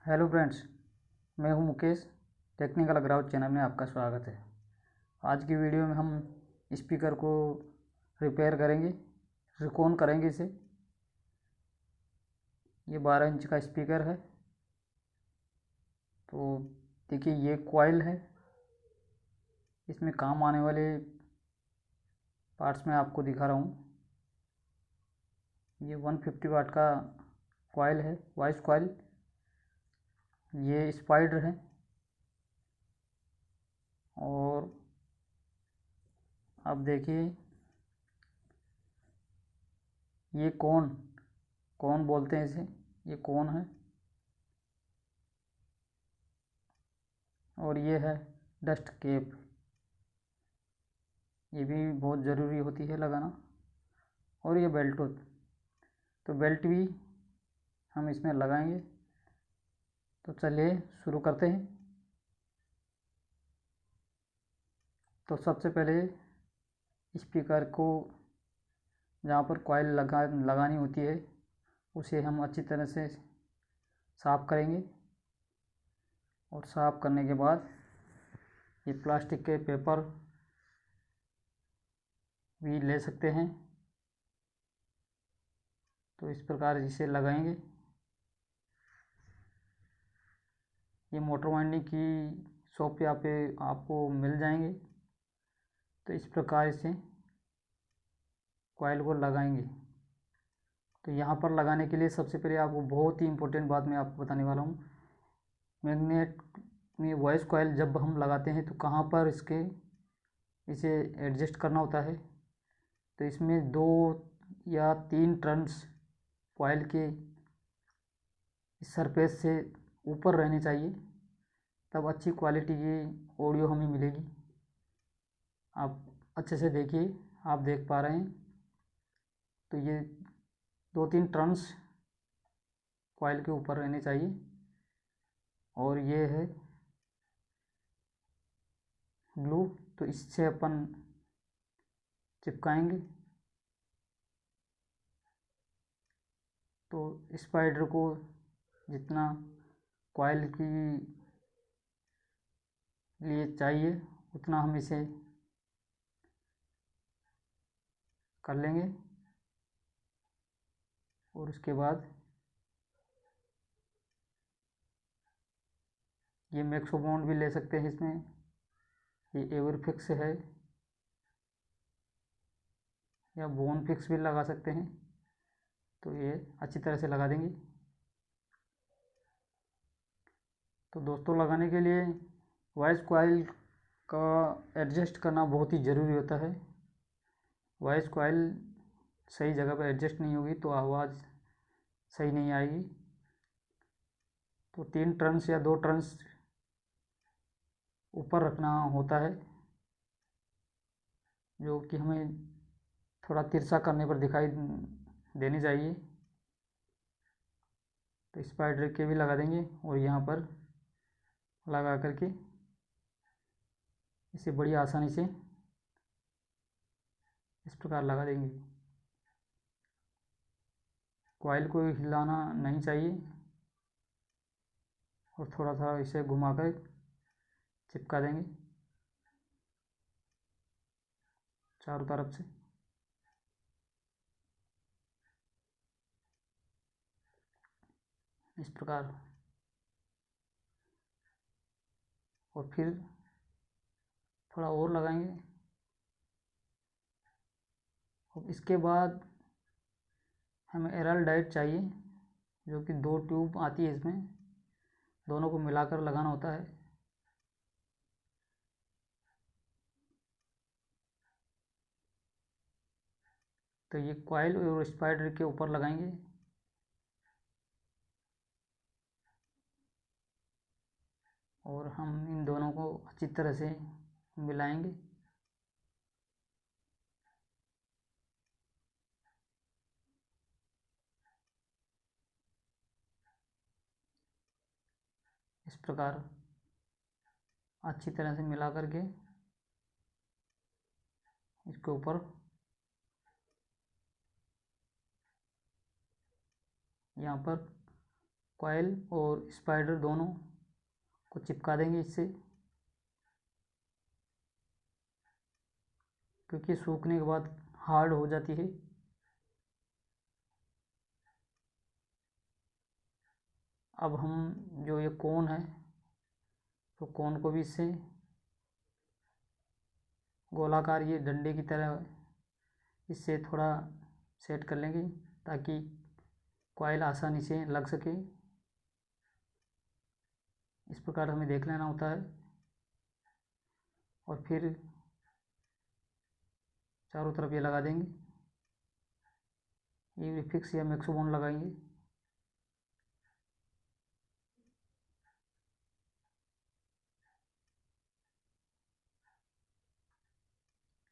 Hello friends, मैं हूं Mukesh. Technical ground channel में आपका स्वागत है। आज की वीडियो में हम स्पीकर को रिपेयर करेंगे, रिकॉन करेंगे इसे। ये 12 इंच का स्पीकर है। तो देखिए, ये कॉइल है, इसमें काम आने वाले पार्ट्स में आपको दिखा रहा हूँ। ये 150 वाट का कॉइल है, वॉइस कॉइल। ये स्पाइडर है और अब देखिए, ये कोन कोन बोलते हैं इसे, ये कोन है। और ये है डस्ट कैप, ये भी बहुत ज़रूरी होती है लगाना। और ये बेल्ट, तो बेल्ट भी हम इसमें लगाएंगे। तो चलिए शुरू करते हैं। तो सबसे पहले स्पीकर को जहाँ पर कॉइल लगानी होती है उसे हम अच्छी तरह से साफ़ करेंगे। और साफ़ करने के बाद ये प्लास्टिक के पेपर भी ले सकते हैं। तो इस प्रकार इसे लगाएंगे। ये मोटर वाइंडिंग की शॉप यहाँ पे आपको मिल जाएंगे। तो इस प्रकार इसे कॉइल को लगाएंगे। तो यहाँ पर लगाने के लिए सबसे पहले आपको बहुत ही इम्पोर्टेंट बात मैं आपको बताने वाला हूँ। मैग्नेट में वॉइस कॉइल जब हम लगाते हैं तो कहाँ पर इसे एडजस्ट करना होता है। तो इसमें 2 या 3 टर्न्स कॉइल के सरफेस से ऊपर रहने चाहिए, तब अच्छी क्वालिटी की ऑडियो हमें मिलेगी। आप अच्छे से देखिए, आप देख पा रहे हैं। तो ये 2-3 टर्न्स कॉइल के ऊपर रहने चाहिए। और ये है ग्लू, तो इससे अपन चिपकाएंगे। तो स्पाइडर को जितना कॉइल की लिए चाहिए उतना हम इसे कर लेंगे। और उसके बाद ये मैक्सो बॉन्ड भी ले सकते हैं इसमें। ये एवर फिक्स है या बोन फिक्स भी लगा सकते हैं। तो ये अच्छी तरह से लगा देंगे। तो दोस्तों, लगाने के लिए वॉइस कॉइल का एडजस्ट करना बहुत ही ज़रूरी होता है। वॉइस कॉइल सही जगह पर एडजस्ट नहीं होगी तो आवाज़ सही नहीं आएगी। तो 3 टर्न्स या 2 टर्न्स ऊपर रखना होता है, जो कि हमें थोड़ा तिरछा करने पर दिखाई देनी चाहिए। तो स्पाइडर के भी लगा देंगे और यहाँ पर लगा करके इसे बड़ी आसानी से इस प्रकार लगा देंगे। कॉइल को हिलाना नहीं चाहिए और थोड़ा सा इसे घुमाकर चिपका देंगे चारों तरफ से। इस प्रकार। और फिर थोड़ा और लगाएंगे। और इसके बाद हमें एरल डाइट चाहिए, जो कि 2 ट्यूब आती है इसमें, दोनों को मिलाकर लगाना होता है। तो ये कॉइल और स्पाइडर के ऊपर लगाएंगे। और हम इन दोनों को अच्छी तरह से मिलाएंगे। इस प्रकार अच्छी तरह से मिला करके इसके ऊपर यहाँ पर कॉइल और स्पाइडर दोनों को चिपका देंगे इससे, क्योंकि सूखने के बाद हार्ड हो जाती है। अब हम जो ये कोन है तो कोन को भी इससे गोलाकार ये डंडे की तरह इससे थोड़ा सेट कर लेंगे ताकि कॉइल आसानी से लग सके। इस प्रकार हमें देख लेना होता है और फिर चारों तरफ ये लगा देंगे। ये भी फिक्स या मैक्सो बॉन्ड लगाएंगे।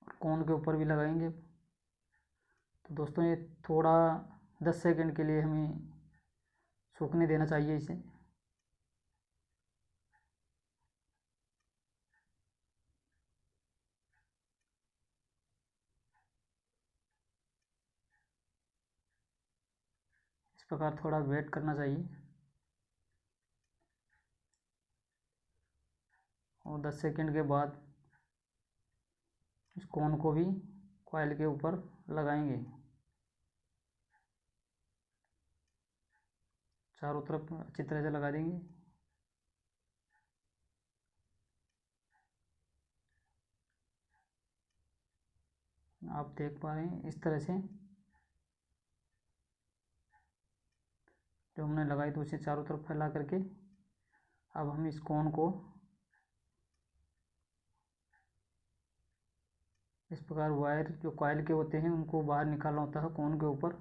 और कोन के ऊपर भी लगाएंगे। तो दोस्तों ये थोड़ा 10 सेकंड के लिए हमें सूखने देना चाहिए इसे। इस प्रकार थोड़ा वेट करना चाहिए और 10 सेकंड के बाद इस कोन को भी कॉइल के ऊपर लगाएंगे। चारों तरफ अच्छी तरह से लगा देंगे। आप देख पा रहे हैं इस तरह से जो हमने लगाई तो उसे चारों तरफ फैला करके अब हम इस कोन को इस प्रकार वायर जो कॉइल के होते हैं उनको बाहर निकालना होता है कोन के ऊपर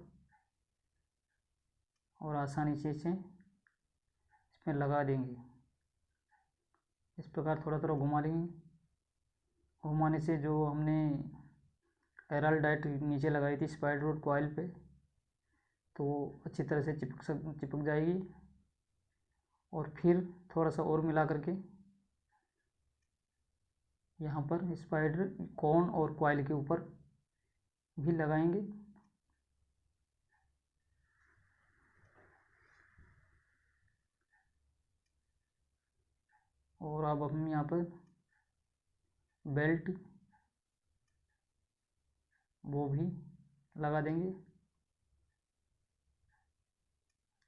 और आसानी से इसे इसमें लगा देंगे। इस प्रकार थोड़ा थोड़ा घुमा लेंगे। घुमाने से जो हमने एराल डाइट नीचे लगाई थी स्पाइडर और कॉइल पे तो अच्छी तरह से चिपक जाएगी। और फिर थोड़ा सा और मिला करके यहाँ पर स्पाइडर कोन और कॉइल के ऊपर भी लगाएंगे। और अब हम यहाँ पर बेल्ट वो भी लगा देंगे।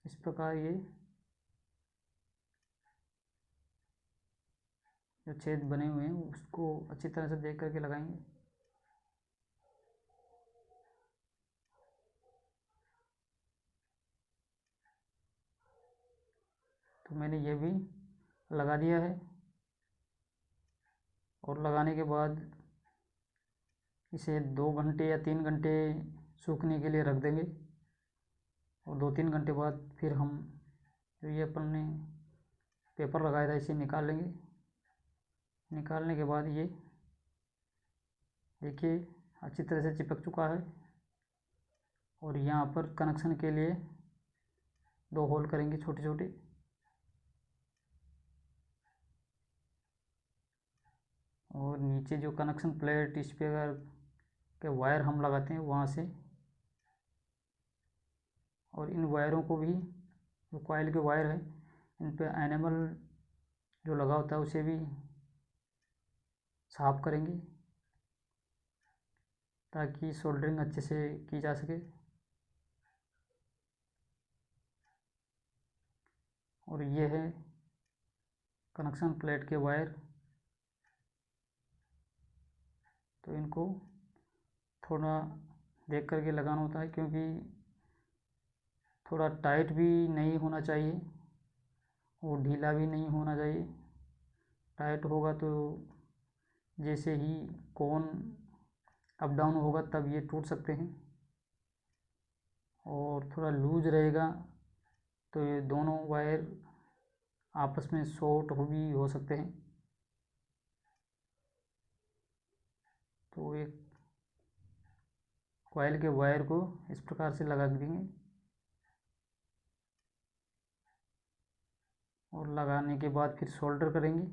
इस प्रकार ये जो छेद बने हुए हैं उसको अच्छी तरह से देख करके लगाएंगे। तो मैंने ये भी लगा दिया है और लगाने के बाद इसे 2 घंटे या 3 घंटे सूखने के लिए रख देंगे और 2-3 घंटे बाद फिर हम जो ये अपन ने पेपर लगाया था इसे निकाल लेंगे। निकालने के बाद ये देखिए अच्छी तरह से चिपक चुका है और यहाँ पर कनेक्शन के लिए 2 होल करेंगे छोटे छोटे। और नीचे जो कनेक्शन प्लेट स्पीकर के वायर हम लगाते हैं वहाँ से और इन वायरों को भी जो कॉइल के वायर है इन पे एनेमल जो लगा होता है उसे भी साफ करेंगे ताकि सोल्डरिंग अच्छे से की जा सके। और ये है कनेक्शन प्लेट के वायर। तो इनको थोड़ा देख करके लगाना होता है क्योंकि थोड़ा टाइट भी नहीं होना चाहिए और ढीला भी नहीं होना चाहिए। टाइट होगा तो जैसे ही कोन अप डाउन होगा तब ये टूट सकते हैं और थोड़ा लूज रहेगा तो ये दोनों वायर आपस में शॉर्ट भी हो सकते हैं। तो एक कॉइल के वायर को इस प्रकार से लगा देंगे और लगाने के बाद फिर सोल्डर करेंगे।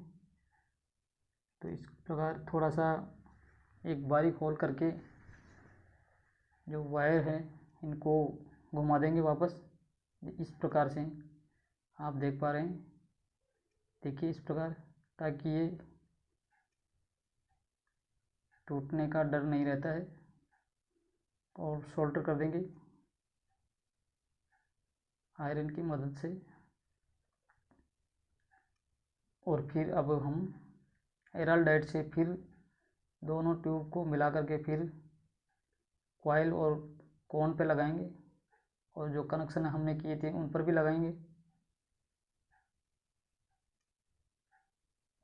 तो इस प्रकार थोड़ा सा एक बारीक होल करके जो वायर है इनको घुमा देंगे वापस इस प्रकार से आप देख पा रहे हैं, देखिए इस प्रकार, ताकि ये टूटने का डर नहीं रहता है। और सोल्डर कर देंगे आयरन की मदद से। और फिर अब हम एराल्डाइड से फिर दोनों ट्यूब को मिला करके फिर कॉइल और कोन पे लगाएंगे, और जो कनेक्शन हमने किए थे उन पर भी लगाएंगे।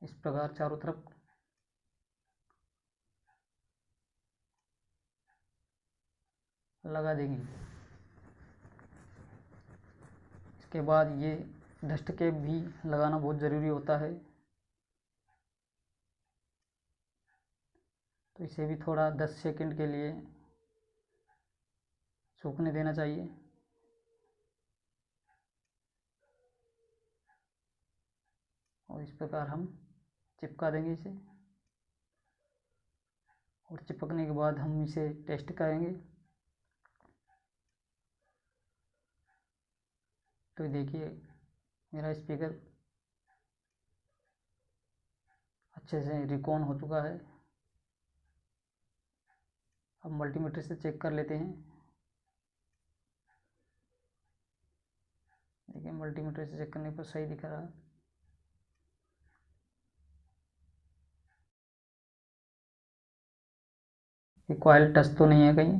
इस प्रकार चारों तरफ लगा देंगे। इसके बाद ये डस्ट कैप भी लगाना बहुत ज़रूरी होता है, तो इसे भी थोड़ा 10 सेकंड के लिए सूखने देना चाहिए। और इस प्रकार हम चिपका देंगे इसे, और चिपकने के बाद हम इसे टेस्ट करेंगे। तो देखिए मेरा स्पीकर अच्छे से रिकॉन हो चुका है। अब मल्टीमीटर से चेक कर लेते हैं। देखिए मल्टीमीटर से चेक करने पर सही दिख रहा है। ये कॉइल टच तो नहीं है कहीं,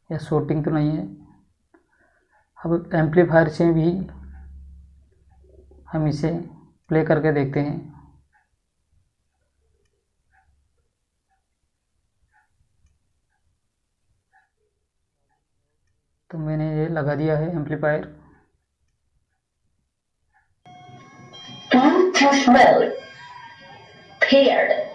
या शॉर्टिंग तो नहीं है। अब एम्पलीफायर से भी हम इसे प्ले करके देखते हैं। तो मैंने ये लगा दिया है एम्पलीफायर। Bluetooth mode paired.